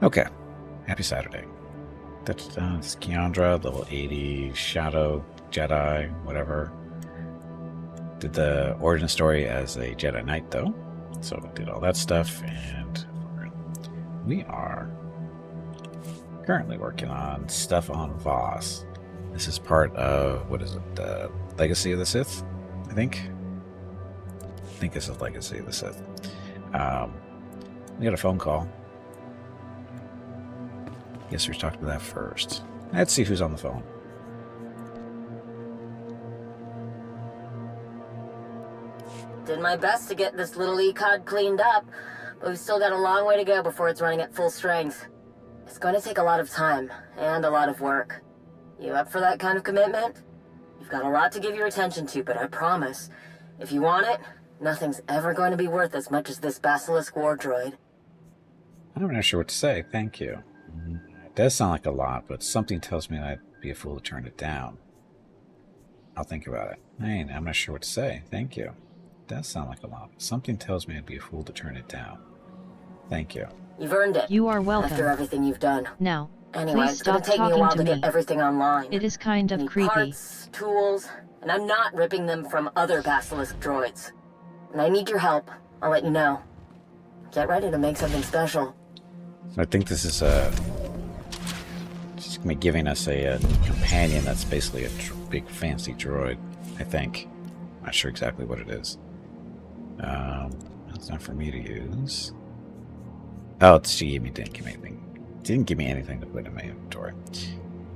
Okay. Happy Saturday. That's Keandra, level 80, Shadow, Jedi, whatever. Did the origin story as a Jedi Knight, though. So did all that stuff, and we are currently working on stuff on Voss. This is part of, what is it, the Legacy of the Sith, I think? I think this is Legacy of the Sith. We got a phone call. Guess we should talk to that first. Let's see who's on the phone. Did my best to get this little ECOD cleaned up, but we've still got a long way to go before it's running at full strength. It's going to take a lot of time, and a lot of work. You up for that kind of commitment? You've got a lot to give your attention to, but I promise, if you want it, nothing's ever going to be worth as much as this Basilisk war droid. I'm not sure what to say. Thank you. It does sound like a lot, but something tells me I'd be a fool to turn it down. I'll think about it. I'm not sure what to say. Thank you. It does sound like a lot, but something tells me I'd be a fool to turn it down. Thank you. You've earned it. You are welcome. After everything you've done. Now, Anyway, please it's going stop to take me a talking while to to me. get everything online. It is kind of Need creepy. Parts, tools, and I'm not ripping them from other Basilisk droids. And I need your help. I'll let you know. Get ready to make something special. I think this is she's gonna be giving us a companion that's basically a big fancy droid. I think. Not sure exactly what it is. That's not for me to use. Oh, she didn't give me anything. Didn't give me anything to put in my inventory.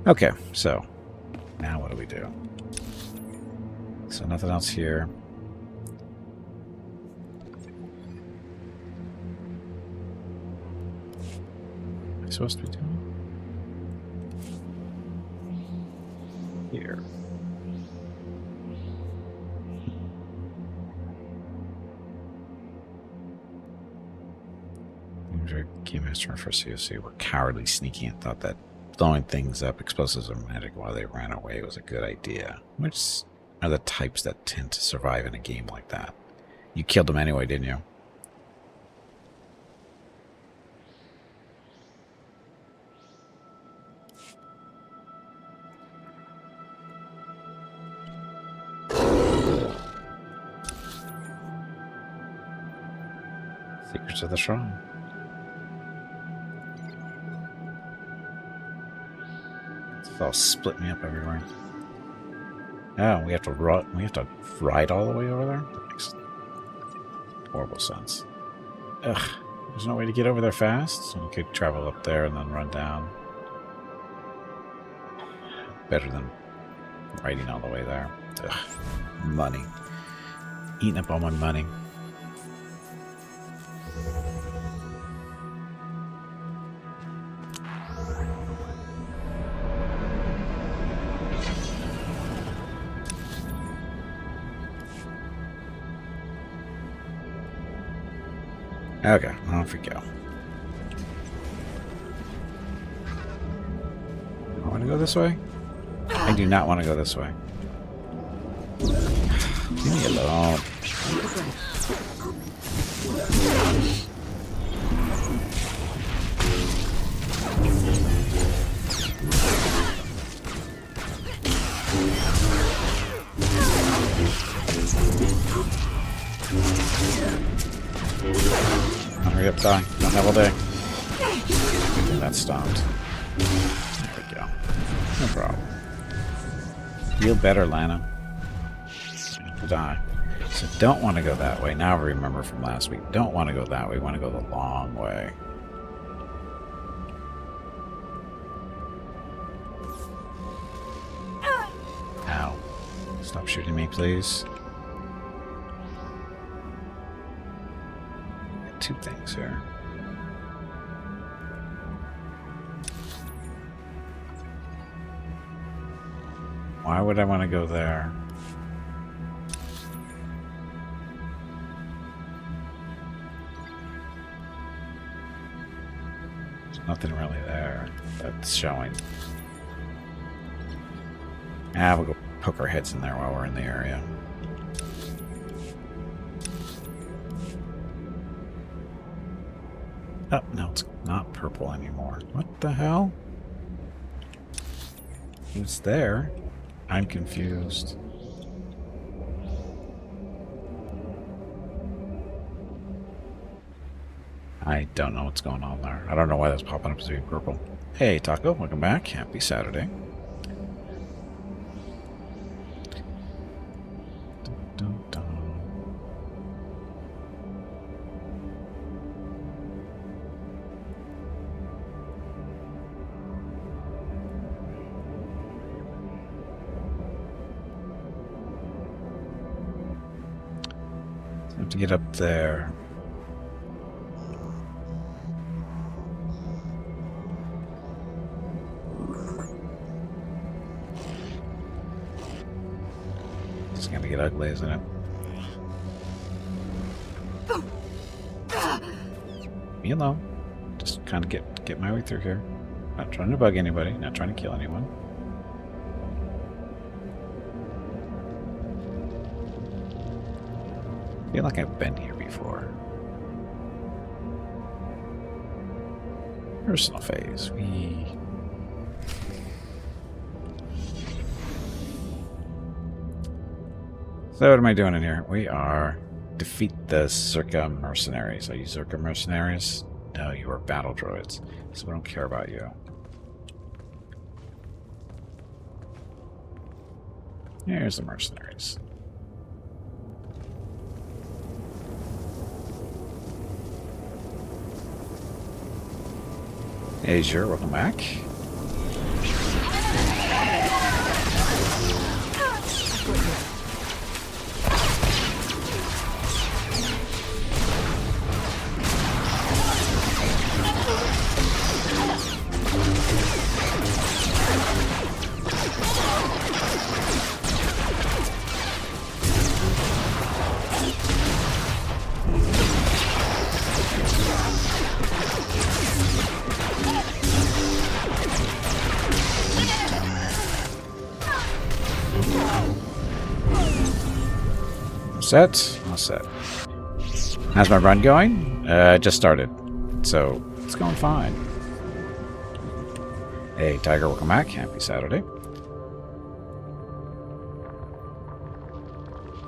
Okay, so now what do we do? So nothing else here. Am I supposed to be doing here? Game master for COC were cowardly, sneaky, and thought that blowing things up, explosives or magic while they ran away was a good idea. Which are the types that tend to survive in a game like that? You killed them anyway, didn't you? Secrets of the Shrine. It's all split me up everywhere. Oh, we have to ride all the way over there? That makes horrible sense. Ugh, there's no way to get over there fast, so we could travel up there and then run down. Better than riding all the way there. Ugh, money. Eating up all my money. Okay, off we go. I want to go this way? I do not want to go this way. Leave me alone. Hurry up, die. Don't have all day. That's stopped. There we go. No problem. Feel better, Lana. Die. So don't want to go that way. Now I remember from last week. Don't want to go that way. We want to go the long way. Ow. Stop shooting me, please. Two things here. Why would I want to go there? There's nothing really there that's showing. We'll go poke our heads in there while we're in the area. Oh, no, it's not purple anymore. What the hell? It's there. I'm confused. I don't know what's going on there. I don't know why that's popping up to be purple. Hey, Taco, welcome back. Happy Saturday. Dun, dun, dun. I have to get up there. It's gonna get ugly, isn't it? Me alone. Just kind of get my way through here. Not trying to bug anybody. Not trying to kill anyone. I feel like I've been here before. Personal phase. So what am I doing in here? We are defeat the Circa mercenaries. Are you Circa mercenaries? No, you are battle droids. So we don't care about you. Here's the mercenaries. Hey, Azure, welcome back. Set? All set. How's my run going? Just started. So, it's going fine. Hey, Tiger, welcome back. Happy Saturday.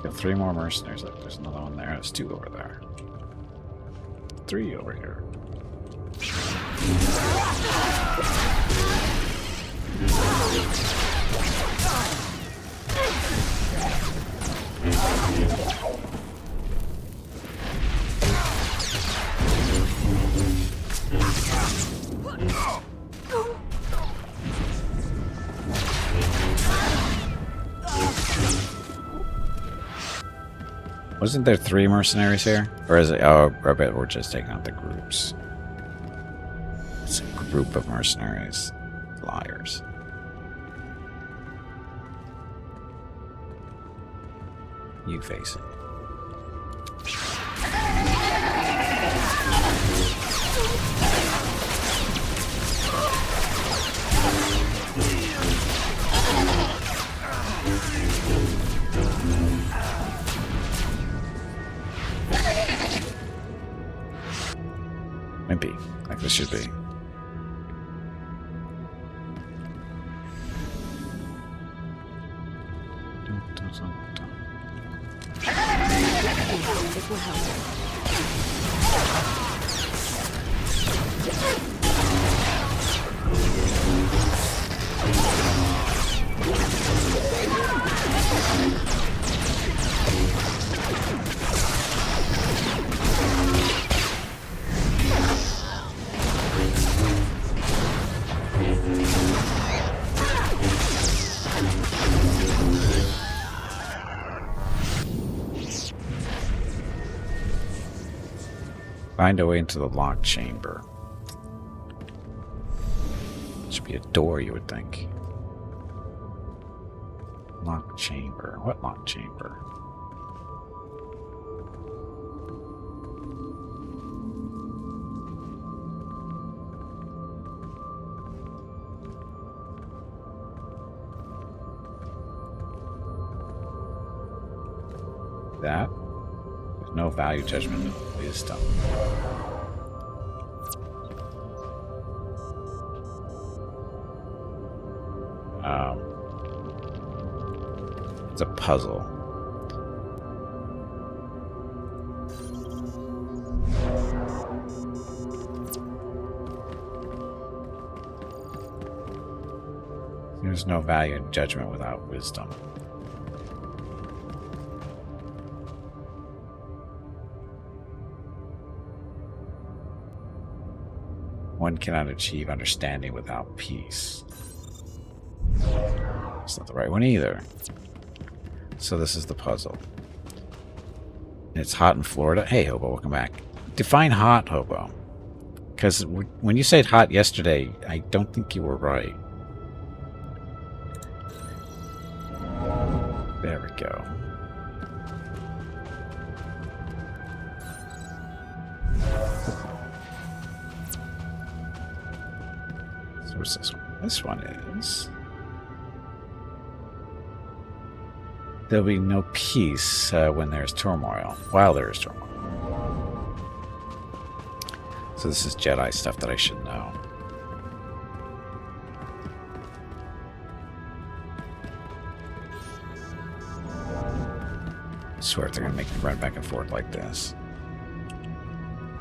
Got 3 more mercenaries. Look, there's another one there. There's 2 over there. 3 over here. Wasn't there 3 mercenaries here? Or is it... Oh, I bet we're just taking out the groups. It's a group of mercenaries. Liars. You face it. Wimpy, like this should be. It will help. Find a way into the locked chamber. Should be a door, you would think. Locked chamber. What locked chamber? That? There's no value judgment of wisdom. It's a puzzle. There's no value in judgment without wisdom. One cannot achieve understanding without peace. It's not the right one either. So this is the puzzle. It's hot in Florida. Hey, Hobo, welcome back. Define hot, Hobo. Because when you said hot yesterday, I don't think you were right. There we go. So what's this one? This one is... There'll be no peace when there's turmoil. While there is turmoil. So this is Jedi stuff that I should know. I swear if they're going to make me run back and forth like this.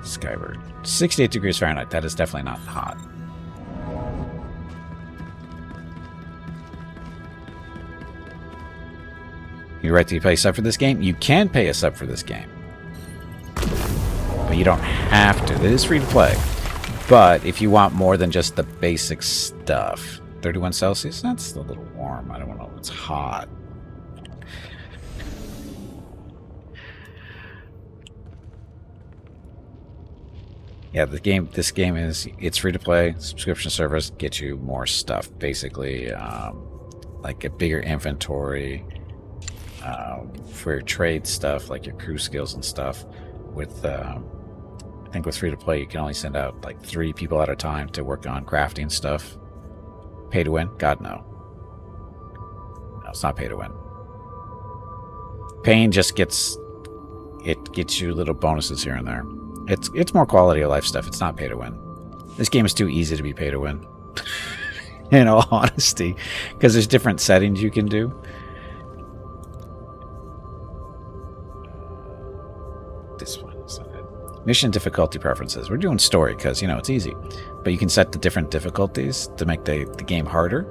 Skyward. 68 degrees Fahrenheit. That is definitely not hot. You're right to pay a sub for this game? You can pay a sub for this game. But you don't have to. It is free to play. But if you want more than just the basic stuff. 31 Celsius? That's a little warm. I don't know if it's hot. Yeah, this game is, it's free to play. Subscription service gets you more stuff. Basically, like a bigger inventory. For your trade stuff, like your crew skills and stuff. With I think with free to play, you can only send out like 3 people at a time to work on crafting stuff. Pay to win? God, no. No, it's not pay to win. Paying just gets you little bonuses here and there. It's more quality of life stuff. It's not pay to win. This game is too easy to be pay to win. In all honesty, because there's different settings you can do. This one is it. Mission difficulty preferences. We're doing story because, you know, it's easy. But you can set the different difficulties to make the game harder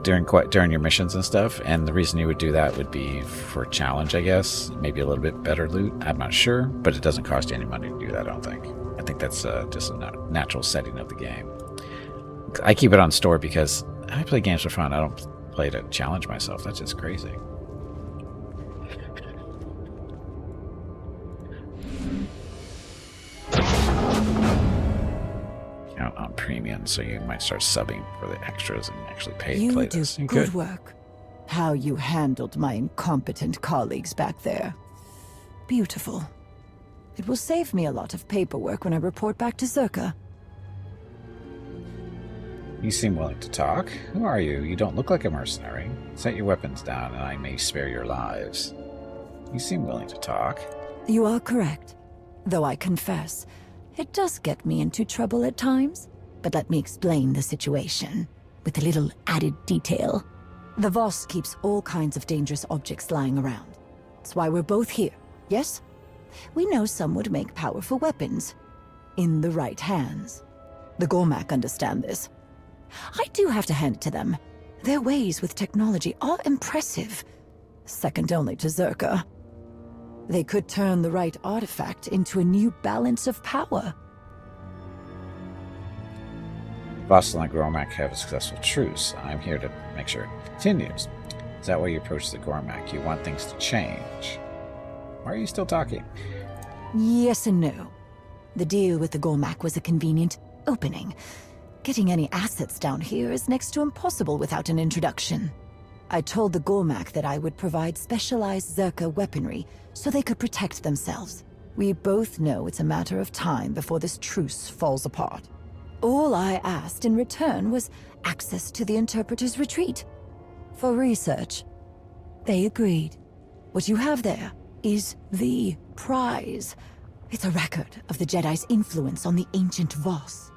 during your missions and stuff. And the reason you would do that would be for challenge, I guess. Maybe a little bit better loot. I'm not sure. But it doesn't cost you any money to do that, I don't think. I think that's just a natural setting of the game. I keep it on story because I play games for fun. I don't play to challenge myself. That's just crazy. On premium, so you might start subbing for the extras and actually pay to play this. You do good work. How you handled my incompetent colleagues back there. Beautiful. It will save me a lot of paperwork when I report back to Zerka. You seem willing to talk. Who are you? You don't look like a mercenary. Set your weapons down and I may spare your lives. You seem willing to talk. You are correct. Though I confess, it does get me into trouble at times, but let me explain the situation, with a little added detail. The Voss keeps all kinds of dangerous objects lying around. That's why we're both here, yes? We know some would make powerful weapons, in the right hands. The Gormak understand this. I do have to hand it to them. Their ways with technology are impressive, second only to Zerka. They could turn the right artifact into a new balance of power. Voss and the Gormak have a successful truce. I'm here to make sure it continues. Is that why you approach the Gormak? You want things to change. Why are you still talking? Yes and no. The deal with the Gormak was a convenient opening. Getting any assets down here is next to impossible without an introduction. I told the Gormak that I would provide specialized Zerka weaponry so they could protect themselves. We both know it's a matter of time before this truce falls apart. All I asked in return was access to the Interpreter's retreat. For research. They agreed. What you have there is the prize. It's a record of the Jedi's influence on the ancient Voss.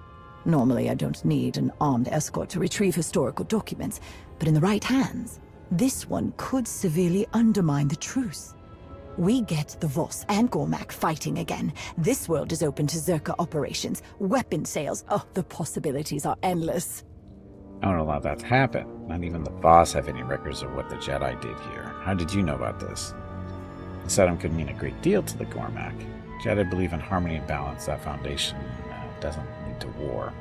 Normally, I don't need an armed escort to retrieve historical documents, but in the right hands, this one could severely undermine the truce. We get the Voss and Gormak fighting again. This world is open to Zerka operations, weapon sales. Oh, the possibilities are endless. I don't allow that to happen. Not even the Voss have any records of what the Jedi did here. How did you know about this? The Saddam could mean a great deal to the Gormak. Jedi believe in harmony and balance. That foundation doesn't lead to war.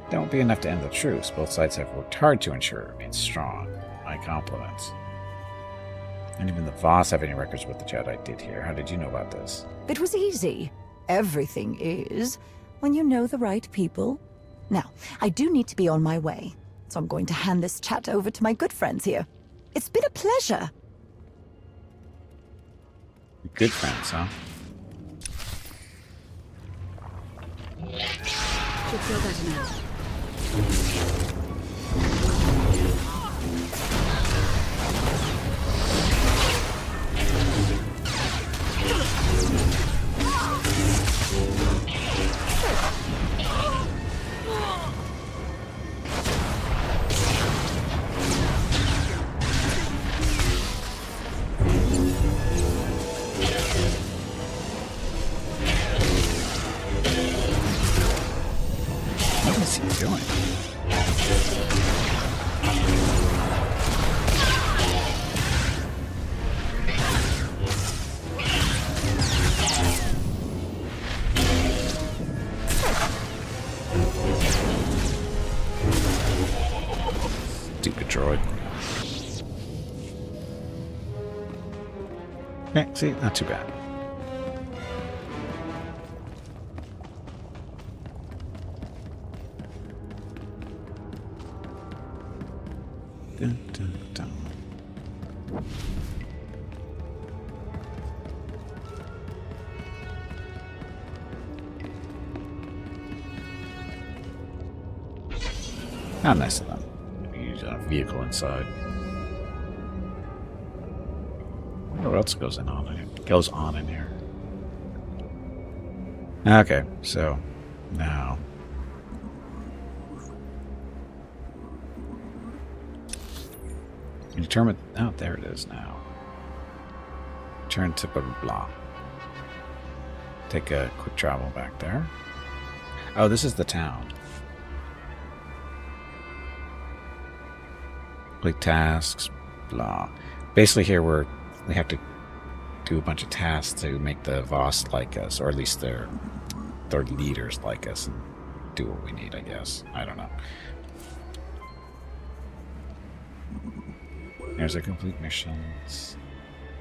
That won't be enough to end the truce. Both sides have worked hard to ensure it remains strong. My compliments. And even the Voss have any records of what the Jedi did here. How did you know about this? It was easy. Everything is, when you know the right people. Now, I do need to be on my way, so I'm going to hand this chat over to my good friends here. It's been a pleasure. Good friends, huh? Should feel better now. What is he doing? Stupid droid. Okay, see, not too bad. Dun, dun, dun. How nice of them. Maybe use a vehicle inside. What else goes on in here? Okay, so now you determine. Oh, there it is now. Turn to blah blah blah. Take a quick travel back there. Oh, this is the town. Complete tasks, blah. Basically, here we have to do a bunch of tasks to make the Voss like us, or at least their leaders like us, and do what we need. I guess. I don't know. There's a complete missions.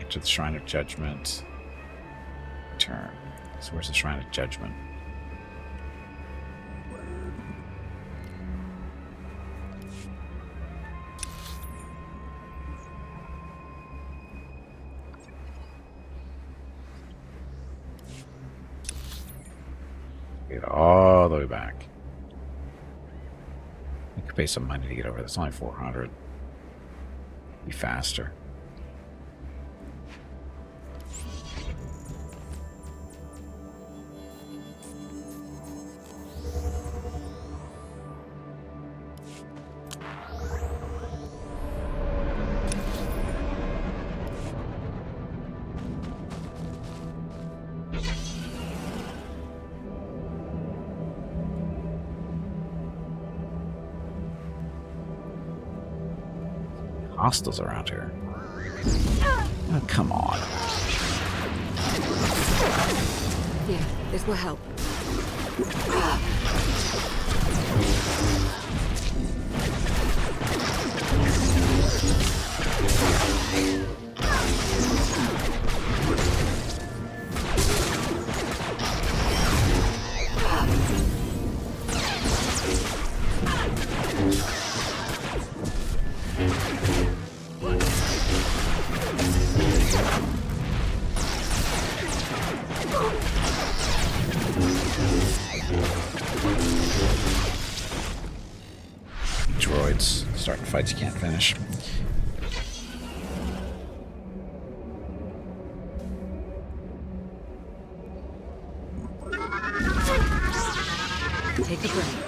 Enter the Shrine of Judgment. Turn. So where's the Shrine of Judgment? Get all the way back. You could pay some money to get over. That's only 400. Be faster. Hostiles around here. Oh, come on. Yeah, this will help. Droids starting fights you can't finish. Take a breath.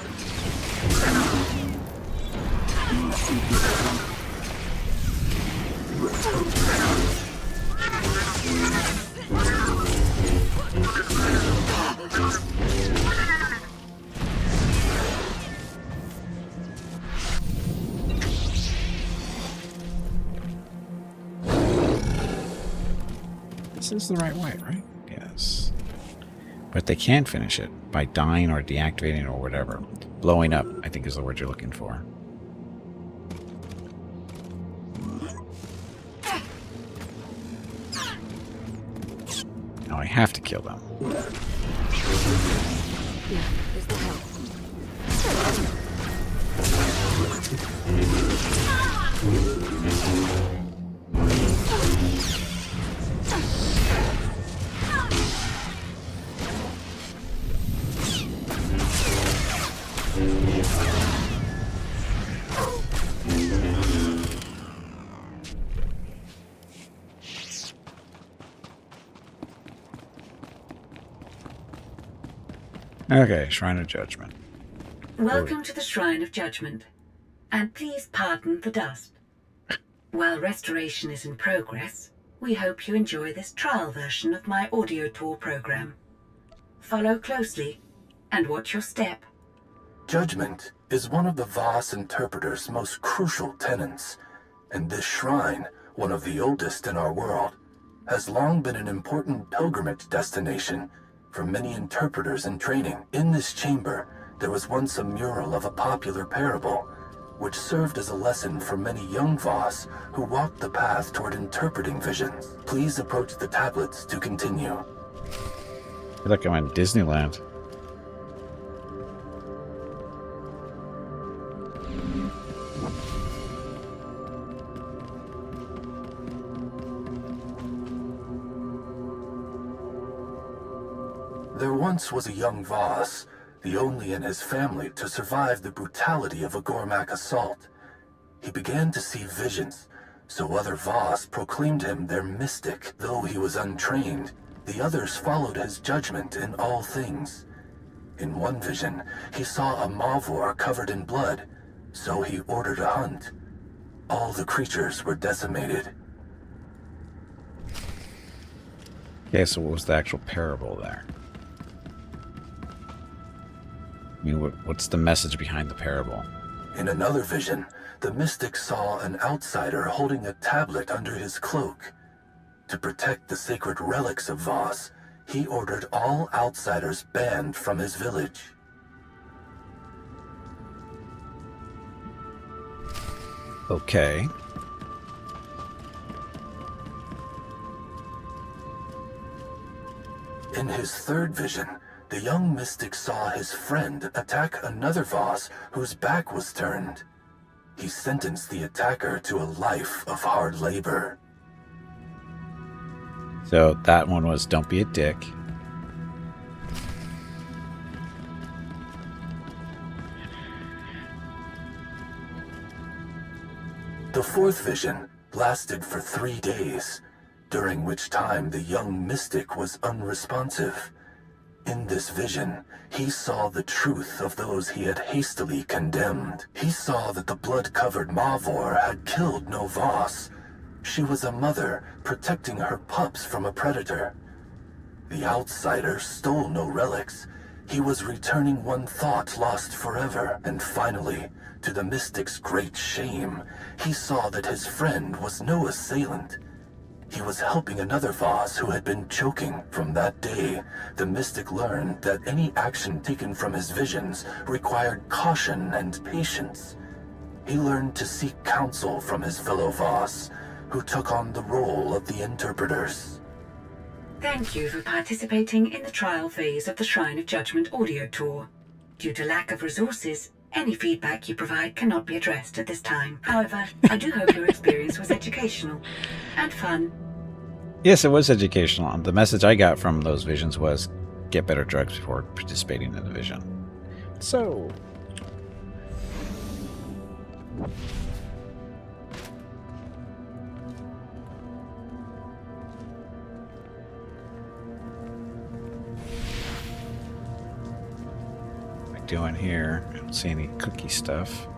This is the right way, right? Yes. But they can finish it by dying or deactivating or whatever. Blowing up, I think, is the word you're looking for. Now I have to kill them. Yeah, this will help. Okay, Shrine of Judgment. Welcome to the Shrine of Judgment, and please pardon the dust. While restoration is in progress, we hope you enjoy this trial version of my audio tour program. Follow closely and watch your step. Judgment is one of the Voss Interpreter's most crucial tenets, and this shrine, one of the oldest in our world, has long been an important pilgrimage destination for many interpreters in training. In this chamber, there was once a mural of a popular parable, which served as a lesson for many young Voss who walked the path toward interpreting visions. Please approach the tablets to continue. I feel like I'm in Disneyland. There once was a young Voss, the only in his family to survive the brutality of a Gormak assault. He began to see visions, so other Voss proclaimed him their mystic. Though he was untrained, the others followed his judgment in all things. In one vision, he saw a Mavor covered in blood, so he ordered a hunt. All the creatures were decimated. Okay, so what was the actual parable there? I mean, what's the message behind the parable? In another vision, the mystic saw an outsider holding a tablet under his cloak. To protect the sacred relics of Voss, he ordered all outsiders banned from his village. Okay. In his third vision, the young mystic saw his friend attack another Voss whose back was turned. He sentenced the attacker to a life of hard labor. So that one was don't be a dick. The fourth vision lasted for 3 days, during which time the young mystic was unresponsive. In this vision, he saw the truth of those he had hastily condemned. He saw that the blood-covered Mavor had killed no Voss. She was a mother protecting her pups from a predator. The outsider stole no relics. He was returning one thought lost forever. And finally, to the mystic's great shame, he saw that his friend was no assailant. He was helping another Voss who had been choking. From that day, the mystic learned that any action taken from his visions required caution and patience. He learned to seek counsel from his fellow Voss, who took on the role of the interpreters. Thank you for participating in the trial phase of the Shrine of Judgment audio tour. Due to lack of resources, any feedback you provide cannot be addressed at this time. However, I do hope your experience was educational and fun. Yes, it was educational. The message I got from those visions was get better drugs before participating in the vision. So... doing here? I don't see any cookie stuff.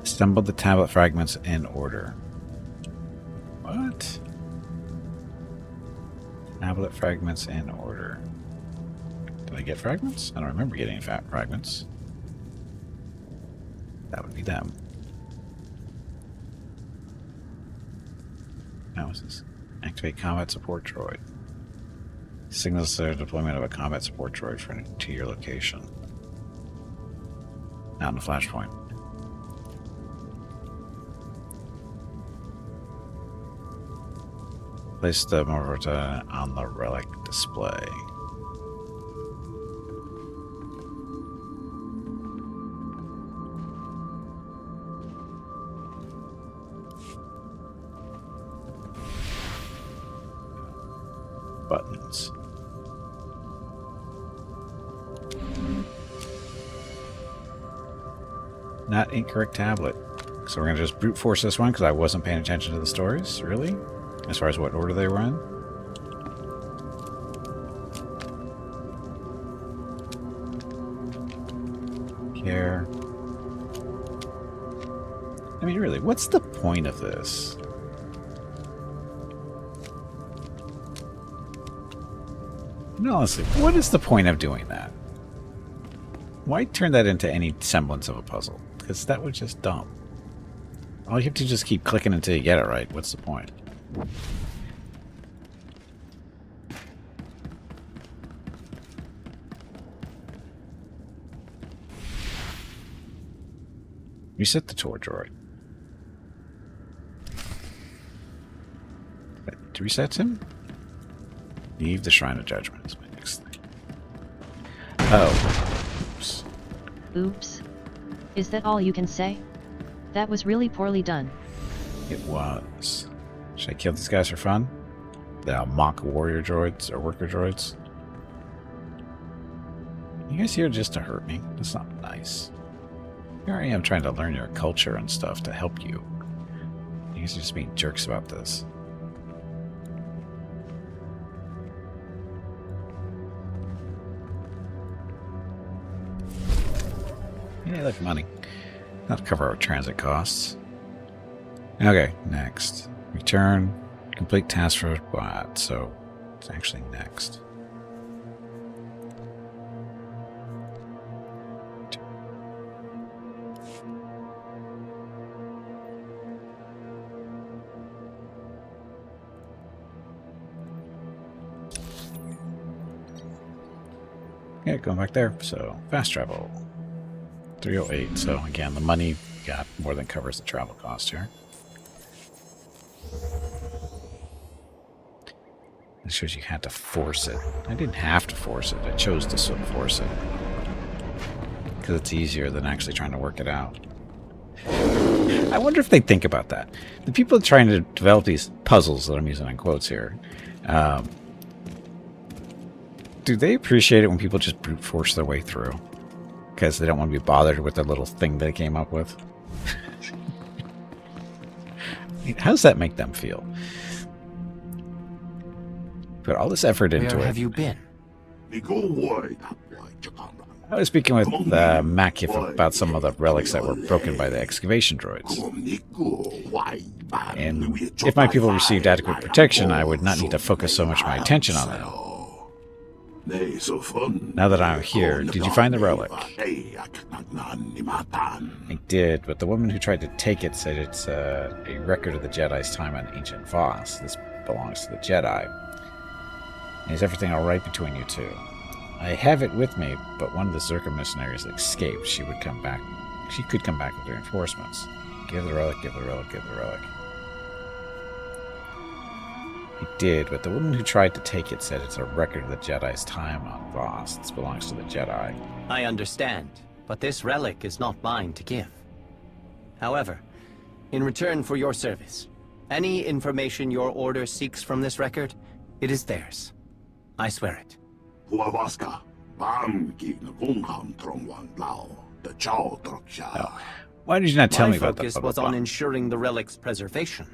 Assembled the tablet fragments in order. What? Tablet fragments in order. Did I get fragments? I don't remember getting fragments. That would be them. How is this? Activate combat support droid. Signals the deployment of a combat support droid to your location. Out in the flashpoint. Place the Morta on the relic display. Buttons. Not incorrect tablet. So we're going to just brute force this one because I wasn't paying attention to the stories, really? As far as what order they were in. Care. I mean, really, what's the point of this? No, honestly, what is the point of doing that? Why turn that into any semblance of a puzzle? Because that was just dumb. All you have to just keep clicking until you get it right. What's the point? Reset the tour droid. To reset him? Leave the Shrine of Judgment is my next thing. Oh. Oops. Oops. Is that all you can say? That was really poorly done. It was. Should I kill these guys for fun? They're mock warrior droids or worker droids. You guys here just to hurt me? That's not nice. Here I am trying to learn your culture and stuff to help you. You guys are just being jerks about this. Yeah, like money. That'll cover our transit costs. Okay, next. Return. Complete task for what? So, it's actually next. Yeah, going back there. So, fast travel. 308. So, again, the money got more than covers the travel cost here. It shows you had to force it. I didn't have to force it. I chose to sort of force it. Because it's easier than actually trying to work it out. I wonder if they think about that. The people trying to develop these puzzles that I'm using in quotes here, do they appreciate it when people just brute force their way through? Because they don't want to be bothered with the little thing they came up with? I mean, how does that make them feel? Put all this effort into it. Where have you been? I was speaking with Makif about some of the relics that were broken by the excavation droids. And if my people received adequate protection, I would not need to focus so much my attention on them. Now that I'm here, did you find the relic? I did, but the woman who tried to take it said it's a record of the Jedi's time on ancient Voss. This belongs to the Jedi. Is everything alright between you two? I have it with me, but one of the Zerka mercenaries escaped. She could come back with reinforcements. Give the relic, give the relic, give the relic. I did, but the woman who tried to take it said it's a record of the Jedi's time on Voss. This belongs to the Jedi. I understand, but this relic is not mine to give. However, in return for your service, any information your order seeks from this record, it is theirs. I swear it. Oh. Why did you not tell me about that? My focus was on ensuring the relic's preservation.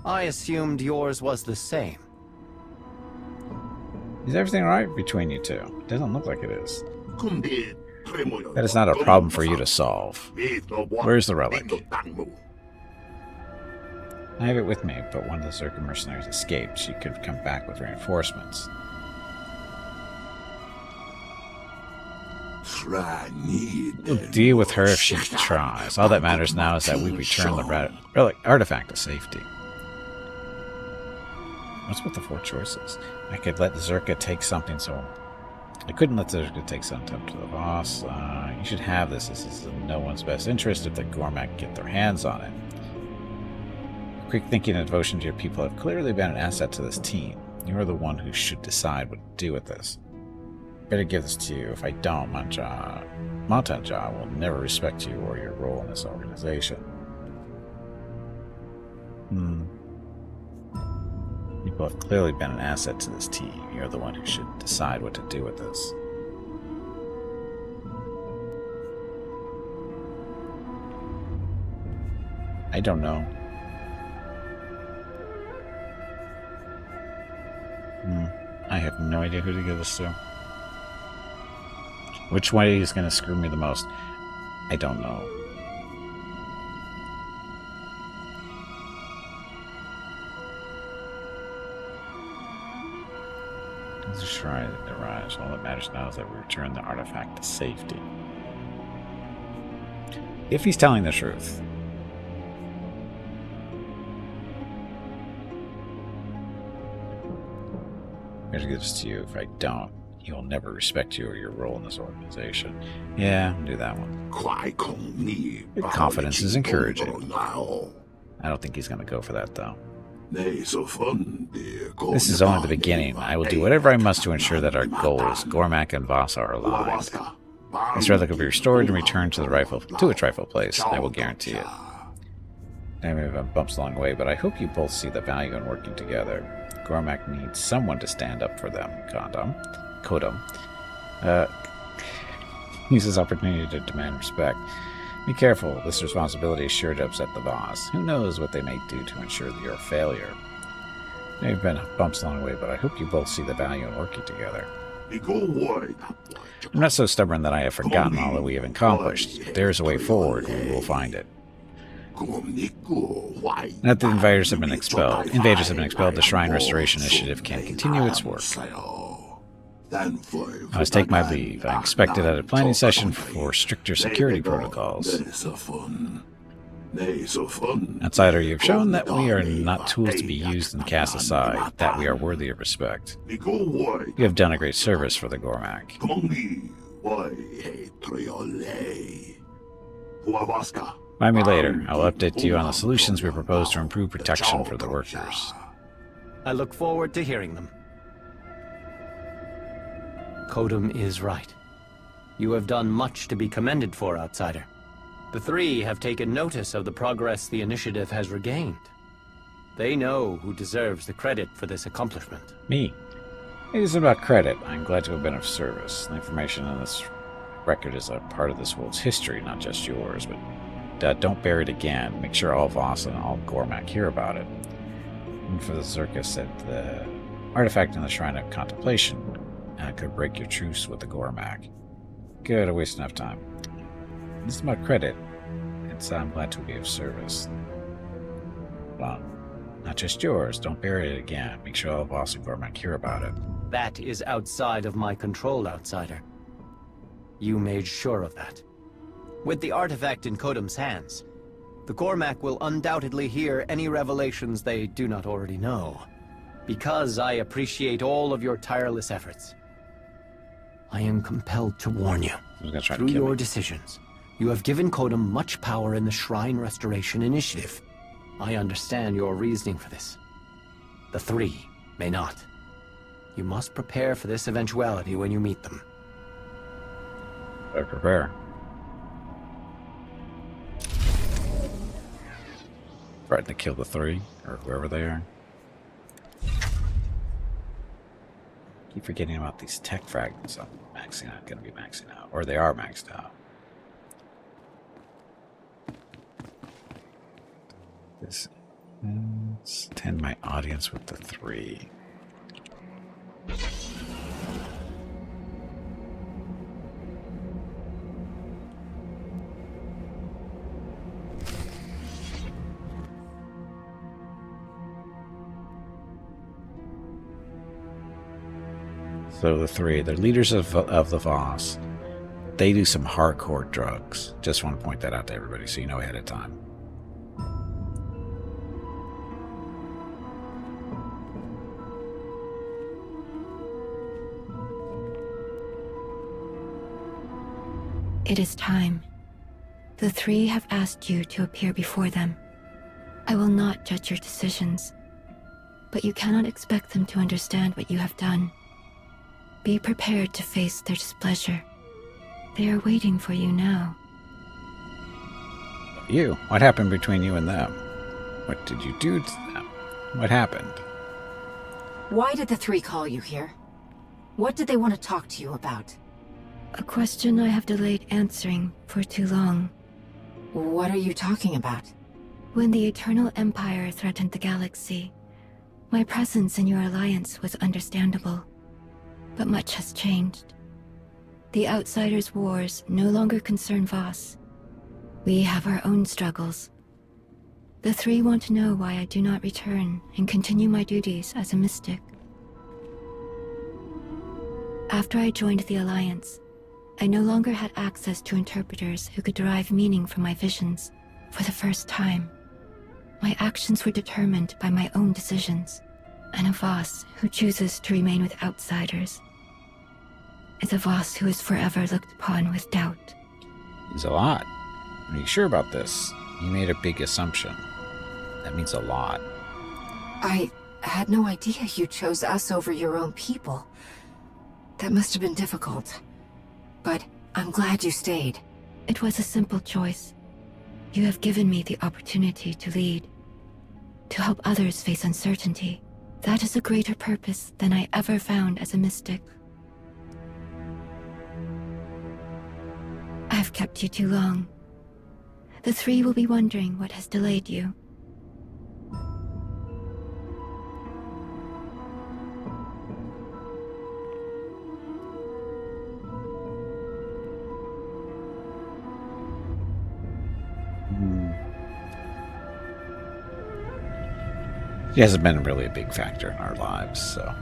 I assumed yours was the same. Is everything alright between you two? It doesn't look like it is. That That is not a problem for you to solve. Where's the relic? I have it with me, but one of the Zerka mercenaries escaped. She could come back with reinforcements. We'll deal with her if she tries. All that matters now is that we return the relic artifact to safety. What's with the 4 choices? I could let the Zerka take something, so... I couldn't let the Zerka take something to the boss. You should have this. This is in no one's best interest if the Gormak get their hands on it. Quick thinking and devotion to your people have clearly been an asset to this team. You are the one who should decide what to do with this. Better give this to you. If I don't, Montanjah will never respect you or your role in this organization. People have clearly been an asset to this team. You're the one who should decide what to do with this. I don't know. I have no idea who to give this to. Which way is going to screw me the most? I don't know. Let's try the rise. All that matters now is that we return the artifact to safety. If he's telling the truth. Here's give this to you. If I don't, he will never respect you or your role in this organization. Yeah, do that one. Your confidence is encouraging. I don't think he's going to go for that, though. This is only the beginning. I will do whatever I must to ensure that our goals, Gormak and Voss, are aligned. This relic will be restored and returned to its rightful place. I will guarantee it. I may have bumps along the way, but I hope you both see the value in working together. Gormak needs someone to stand up for them. Kodum. Use this opportunity to demand respect. Be careful. This responsibility is sure to upset the boss. Who knows what they may do to ensure your failure. There have been bumps along the way, but I hope you both see the value in working together. I'm not so stubborn that I have forgotten all that we have accomplished. If there is a way forward, we will find it. Now that the invaders have been expelled, the Shrine Restoration Initiative can continue its work. I must take my leave. I expected at a planning session for stricter security protocols. Outsider, you have shown that we are not tools to be used and cast aside, that we are worthy of respect. You have done a great service for the Gormak. Find me later. I will update you on the solutions we propose to improve protection for the workers. I look forward to hearing them. Kodum is right. You have done much to be commended for, Outsider. The 3 have taken notice of the progress the initiative has regained. They know who deserves the credit for this accomplishment. Me. It isn't about credit. I'm glad to have been of service. The information in this record is a part of this world's history, not just yours, but don't bury it again. Make sure all Voss and all Gormak hear about it. And for the Zerka said the artifact in the Shrine of Contemplation could break your truce with the Gormak. Good, I wasted enough time. This is about credit. I'm glad to be of service. Well, not just yours. Don't bury it again. Make sure all Voss and Gormak hear about it. That is outside of my control, Outsider. You made sure of that. With the artifact in Kodum's hands, the Gormak will undoubtedly hear any revelations they do not already know. Because I appreciate all of your tireless efforts, I am compelled to warn you. Through your decisions, you have given Kodum much power in the Shrine Restoration Initiative. I understand your reasoning for this. The 3 may not. You must prepare for this eventuality when you meet them. I prepare. Threaten to kill the 3, or whoever they are. Keep forgetting about these tech fragments. I'm gonna be maxing out. Or they are maxed out. Let's tend my audience with the 3. So the three, they're leaders of the Voss. They do some hardcore drugs. Just want to point that out to everybody so you know ahead of time. It is time. The three have asked you to appear before them. I will not judge your decisions, but you cannot expect them to understand what you have done. Be prepared to face their displeasure. They are waiting for you now. You? What happened between you and them? What did you do to them? What happened? Why did the three call you here? What did they want to talk to you about? A question I have delayed answering for too long. What are you talking about? When the Eternal Empire threatened the galaxy, my presence in your alliance was understandable. But much has changed. The Outsiders' wars no longer concern Voss. We have our own struggles. The three want to know why I do not return and continue my duties as a mystic. After I joined the Alliance, I no longer had access to interpreters who could derive meaning from my visions. For the first time, my actions were determined by my own decisions, and a Voss who chooses to remain with outsiders is a Voss who is forever looked upon with doubt. Means a lot. Are you sure about this? You made a big assumption. That means a lot. I had no idea you chose us over your own people. That must have been difficult. But I'm glad you stayed. It was a simple choice. You have given me the opportunity to lead, to help others face uncertainty. That is a greater purpose than I ever found as a mystic. I've kept you too long. The three will be wondering what has delayed you. She hasn't been really a big factor in our lives, so.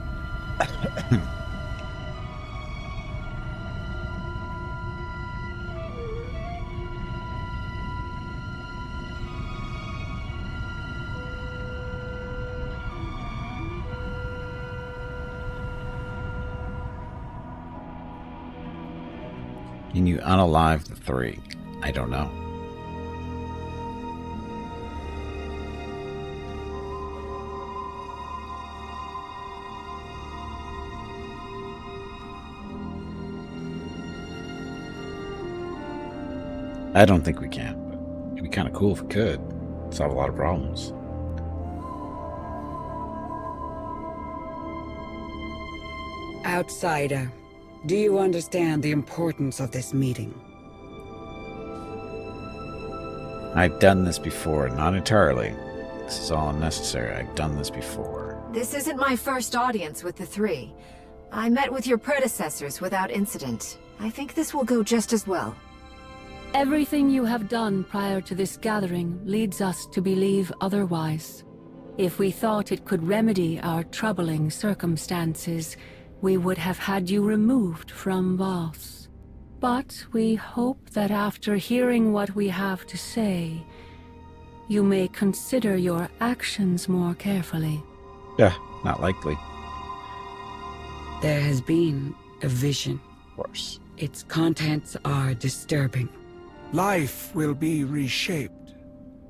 Can you unalive the three? I don't know. I don't think we can, but it'd be kind of cool if we could. Solve a lot of problems. Outsider, do you understand the importance of this meeting? I've done this before, not entirely. This is all unnecessary. I've done this before. This isn't my first audience with the three. I met with your predecessors without incident. I think this will go just as well. Everything you have done prior to this gathering leads us to believe otherwise. If we thought it could remedy our troubling circumstances, we would have had you removed from Voss. But we hope that after hearing what we have to say, you may consider your actions more carefully. Yeah, not likely. There has been a vision. Of course. Its contents are disturbing. Life will be reshaped.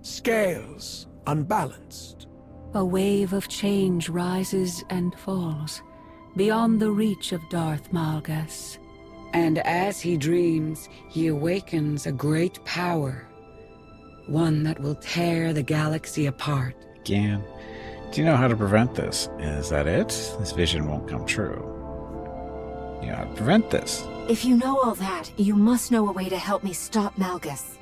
Scales unbalanced. A wave of change rises and falls, beyond the reach of Darth Malgus. And as he dreams, he awakens a great power. One that will tear the galaxy apart. Again, do you know how to prevent this? Is that it? This vision won't come true. You know how to prevent this. If you know all that, you must know a way to help me stop Malgus.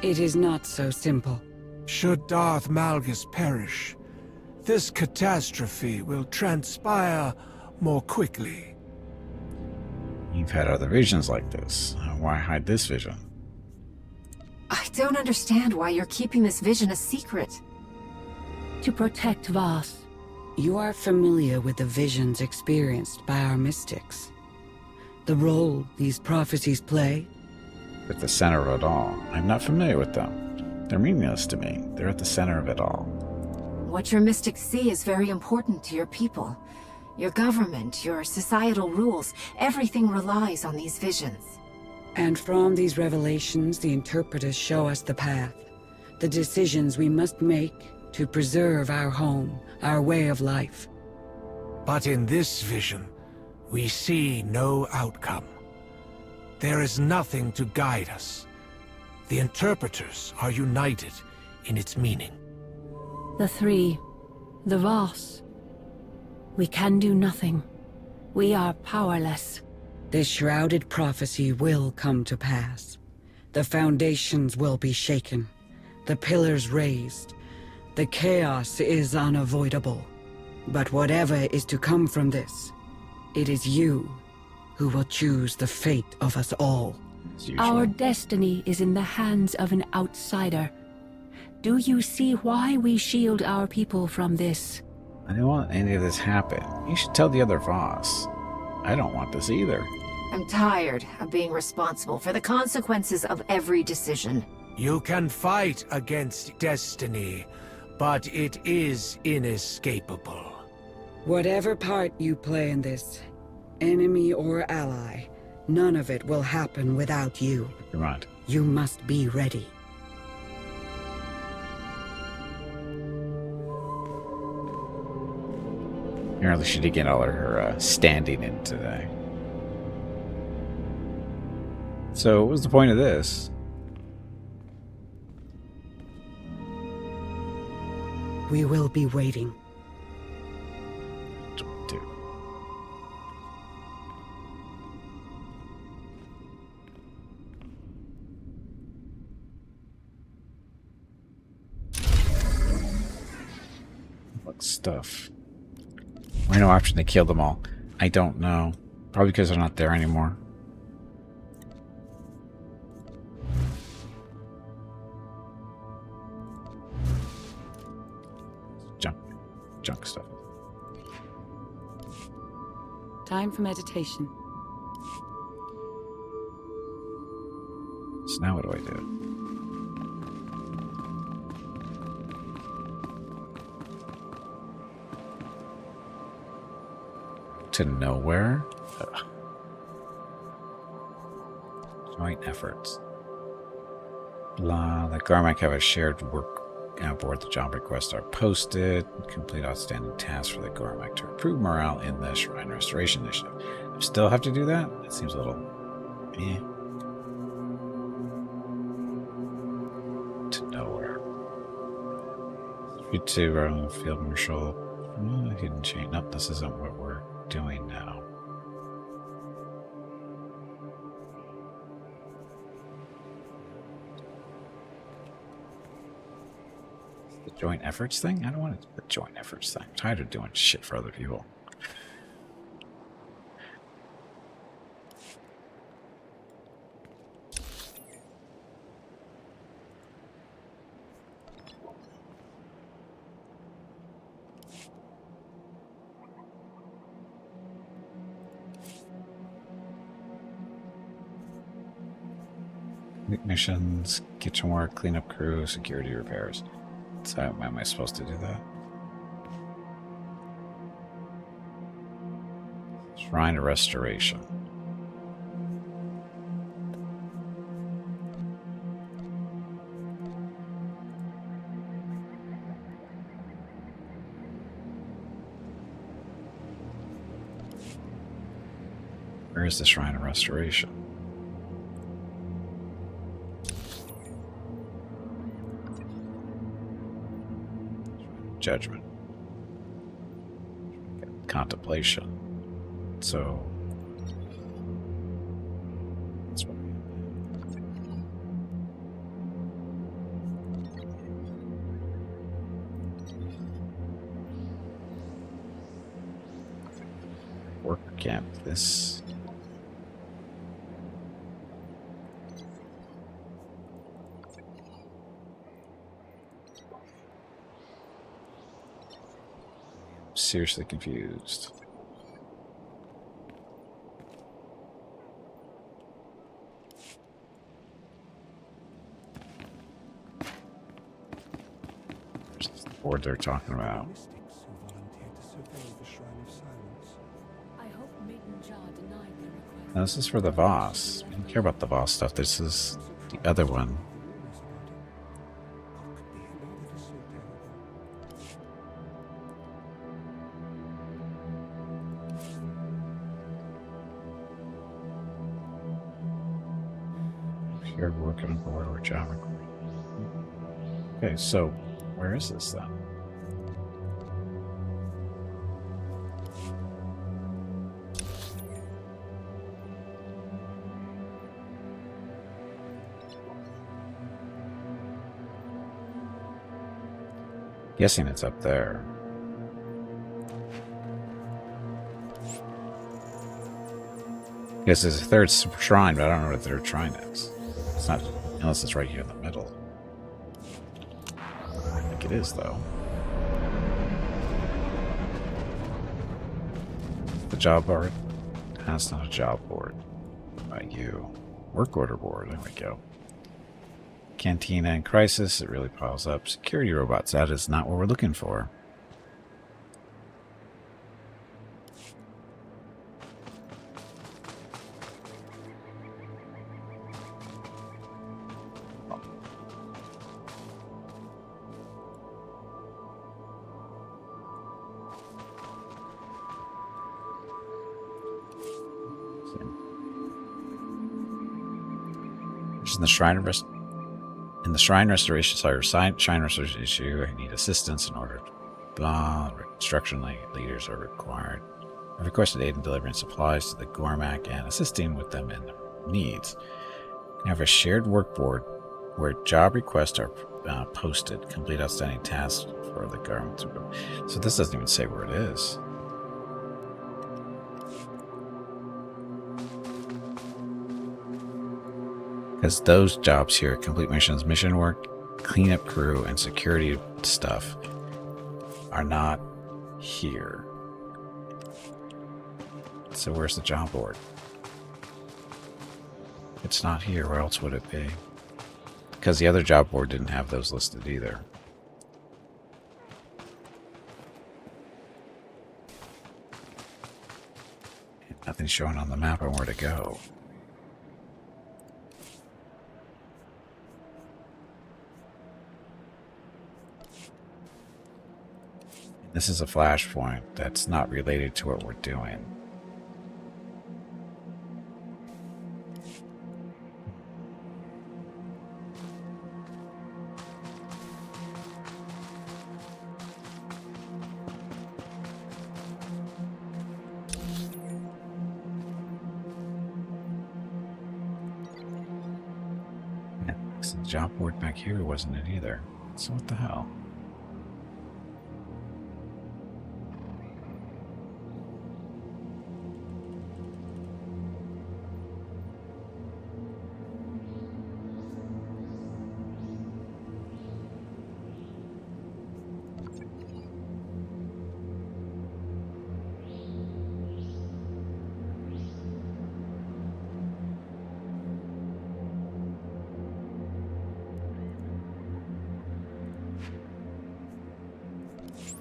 It is not so simple. Should Darth Malgus perish, this catastrophe will transpire more quickly. You've had other visions like this. Why hide this vision? I don't understand why you're keeping this vision a secret. To protect Voss. You are familiar with the visions experienced by our mystics. The role these prophecies play? At the center of it all. I'm not familiar with them. They're meaningless to me. They're at the center of it all. What your mystics see is very important to your people. Your government, your societal rules, everything relies on these visions. And from these revelations, the interpreters show us the path, the decisions we must make to preserve our home, our way of life. But in this vision, we see no outcome. There is nothing to guide us. The interpreters are united in its meaning. The three. The Voss. We can do nothing. We are powerless. This shrouded prophecy will come to pass. The foundations will be shaken, the pillars raised. The chaos is unavoidable. But whatever is to come from this, it is you who will choose the fate of us all. Our destiny is in the hands of an outsider. Do you see why we shield our people from this? I don't want any of this happen. You should tell the other Voss. I don't want this either. I'm tired of being responsible for the consequences of every decision. You can fight against destiny, but it is inescapable. Whatever part you play in this, enemy or ally, none of it will happen without you. Come on. You must be ready. Apparently she did get all of her standing in today. So what was the point of this? We will be waiting. Do. What stuff? Why no option to kill them all? I don't know. Probably because they're not there anymore. Junk stuff. Time for meditation. So now what do I do? To nowhere? Ugh. Joint efforts. Blah. The Garmac have a shared work outboard. The job requests are posted. Complete outstanding tasks for the Garmac to improve morale in the Shrine Restoration Initiative. I still have to do that? That seems a little... eh. To nowhere. You Field Marshal. Hidden chain. Nope, this isn't what we're doing now. The joint efforts thing? I don't want to do the joint efforts thing. I'm tired of doing shit for other people. Missions, kitchen work, cleanup crew, security repairs. So how am I supposed to do that? Shrine of Restoration. Where is the Shrine of Restoration? Judgment. Contemplation. So that's what work camp. This seriously confused. Where's the board they're talking about? Now, this is for the Voss. I don't care about the Voss stuff. This is the other one. Shared work on board or job recording. Okay, so where is this then? Guessing it's up there. Yes, there's a third shrine, but I don't know what the third shrine is. It's not, unless it's right here in the middle. I think it is, though. The job board? That's not a job board. By you. Work order board, there we go. Cantina in crisis, it really piles up. Security robots, that is not what we're looking for. In the shrine restoration, shrine restoration issue, I need assistance in order to blah. Instruction leaders are required. I've requested aid in delivering supplies to the Gormak and assisting with them in their needs. I have a shared work board where job requests are posted. Complete outstanding tasks for the government. So this doesn't even say where it is. Because those jobs here, complete missions, mission work, cleanup crew, and security stuff are not here. So where's the job board? It's not here. Where else would it be? Because the other job board didn't have those listed either. Nothing's showing on the map on where to go. This is a flashpoint that's not related to what we're doing. Yeah, the job board back here wasn't it either. So what the hell?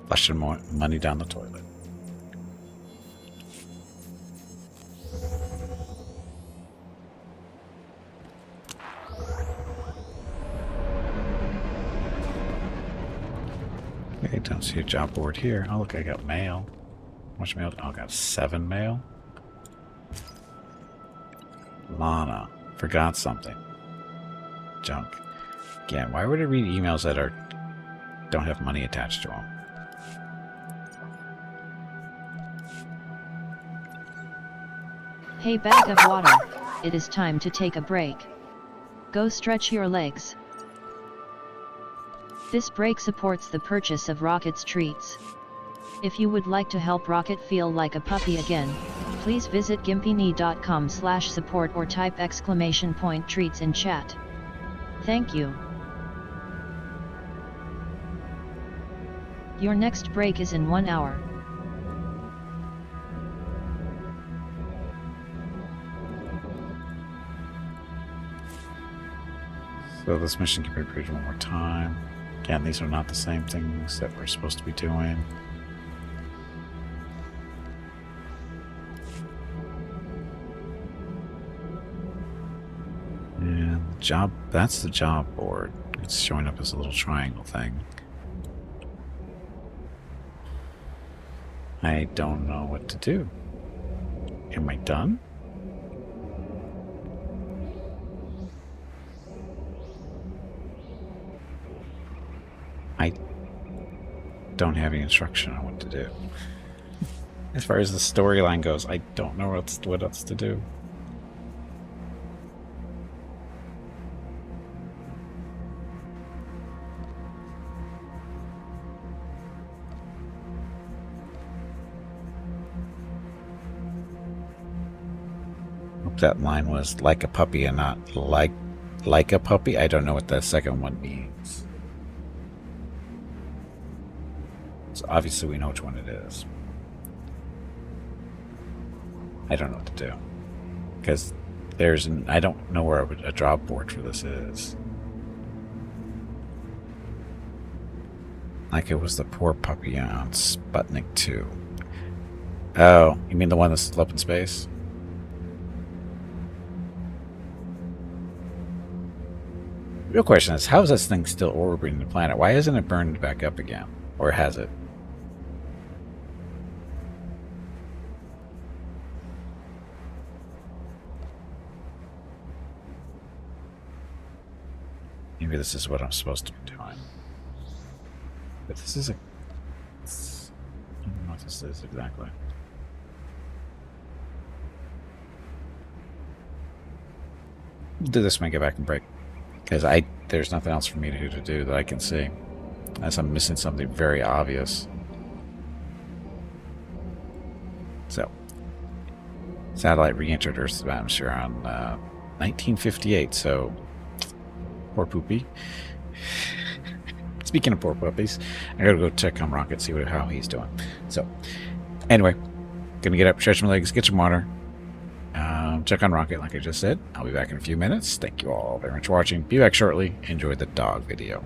Flushing more money down the toilet. Okay, don't see a job board here. Oh, look, I got mail. How much mail? Oh, I got 7 mail. Lana. Forgot something. Junk. Again, why would I read emails that don't have money attached to them? Hey, bag of water, it is time to take a break. Go stretch your legs. This break supports the purchase of Rocket's treats. If you would like to help Rocket feel like a puppy again, please visit gimpyknee.com/support or type !treats in chat. Thank you. Your next break is in 1 hour. So this mission can be repeated one more time. Again, these are not the same things that we're supposed to be doing. And job, that's the job board. It's showing up as a little triangle thing. I don't know what to do. Am I done? I don't have any instruction on what to do. As far as the storyline goes, I don't know what else to do. Hope that line was like a puppy and not like a puppy. I don't know what that second one means. So obviously we know which one it is. I don't know what to do. Because I don't know where a drop board for this is. Like it was the poor puppy on Sputnik 2. Oh, you mean the one that's still up in space? The real question is, how is this thing still orbiting the planet? Why isn't it burned back up again? Or has it? Maybe this is what I'm supposed to be doing. But this is I don't know what this is exactly. We'll do this when I get back and break. Because there's nothing else for me to do that I can see. Unless I'm missing something very obvious. So, satellite re-entered Earth's atmosphere on 1958, so poor poopy. Speaking of poor puppies, I gotta go check on Rocket, see how he's doing. So, anyway, gonna get up, stretch my legs, get some water, check on Rocket like I just said. I'll be back in a few minutes. Thank you all very much for watching. Be back shortly. Enjoy the dog video.